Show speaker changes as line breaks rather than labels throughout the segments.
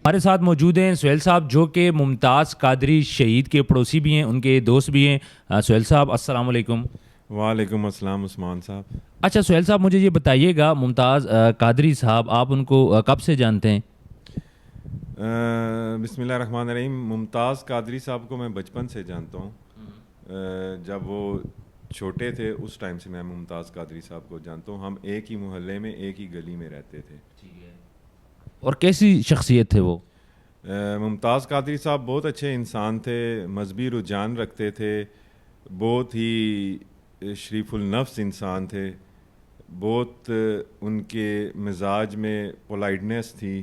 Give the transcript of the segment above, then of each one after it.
ہمارے ساتھ موجود ہیں سہیل صاحب جو کہ ممتاز قادری شہید کے پڑوسی بھی ہیں، ان کے دوست بھی ہیں۔ سہیل صاحب السلام علیکم۔
وعلیکم السلام عثمان صاحب۔
اچھا سہیل صاحب مجھے یہ بتائیے گا، ممتاز قادری صاحب آپ ان کو کب سے جانتے ہیں؟
بسم اللہ الرحمن الرحیم۔ ممتاز قادری صاحب کو میں بچپن سے جانتا ہوں، جب وہ چھوٹے تھے اس ٹائم سے میں ممتاز قادری صاحب کو جانتا ہوں۔ ہم ایک ہی محلے میں ایک ہی گلی میں رہتے تھے۔
اور کیسی شخصیت تھے وہ؟
ممتاز قادری صاحب بہت اچھے انسان تھے، مذہبی رجحان رکھتے تھے، بہت ہی شریف النفس انسان تھے، بہت ان کے مزاج میں پولائٹنس تھی،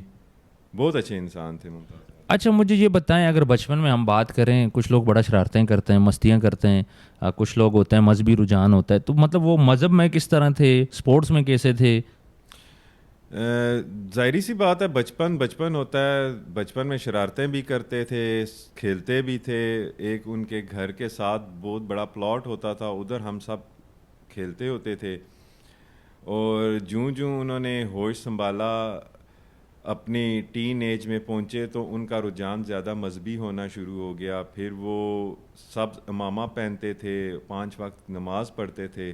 بہت اچھے انسان تھے ممتاز۔
اچھا مجھے یہ بتائیں، اگر بچپن میں ہم بات کریں، کچھ لوگ بڑا شرارتیں کرتے ہیں، مستیاں کرتے ہیں، کچھ لوگ ہوتے ہیں مذہبی رجحان ہوتا ہے، تو مطلب وہ مذہب میں کس طرح تھے، سپورٹس میں کیسے تھے؟
ظاہری سی بات ہے، بچپن ہوتا ہے، بچپن میں شرارتیں بھی کرتے تھے، کھیلتے بھی تھے۔ ایک ان کے گھر کے ساتھ بہت بڑا پلاٹ ہوتا تھا، ادھر ہم سب کھیلتے ہوتے تھے۔ اور جوں انہوں نے ہوش سنبھالا، اپنی ٹین ایج میں پہنچے تو ان کا رجحان زیادہ مذہبی ہونا شروع ہو گیا۔ پھر وہ سب امامہ پہنتے تھے، 5 وقت نماز پڑھتے تھے۔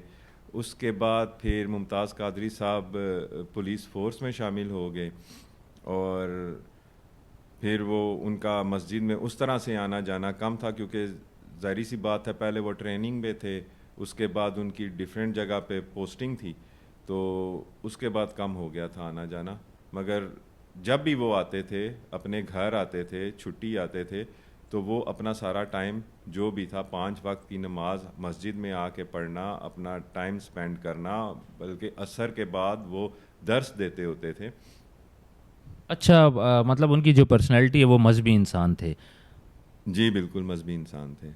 اس کے بعد پھر ممتاز قادری صاحب پولیس فورس میں شامل ہو گئے، اور پھر وہ ان کا مسجد میں اس طرح سے آنا جانا کم تھا، کیونکہ ظاہری سی بات ہے پہلے وہ ٹریننگ میں تھے، اس کے بعد ان کی ڈیفرنٹ جگہ پہ پوسٹنگ تھی، تو اس کے بعد کم ہو گیا تھا آنا جانا۔ مگر جب بھی وہ آتے تھے، اپنے گھر آتے تھے، چھٹی آتے تھے، تو وہ اپنا سارا ٹائم جو بھی تھا 5 وقت کی نماز مسجد میں آ کے پڑھنا، اپنا ٹائم سپینڈ کرنا، بلکہ عصر کے بعد وہ درس دیتے ہوتے تھے۔
اچھا مطلب ان کی جو پرسنالٹی ہے وہ مذہبی انسان تھے۔
جی بالکل مذہبی انسان تھے۔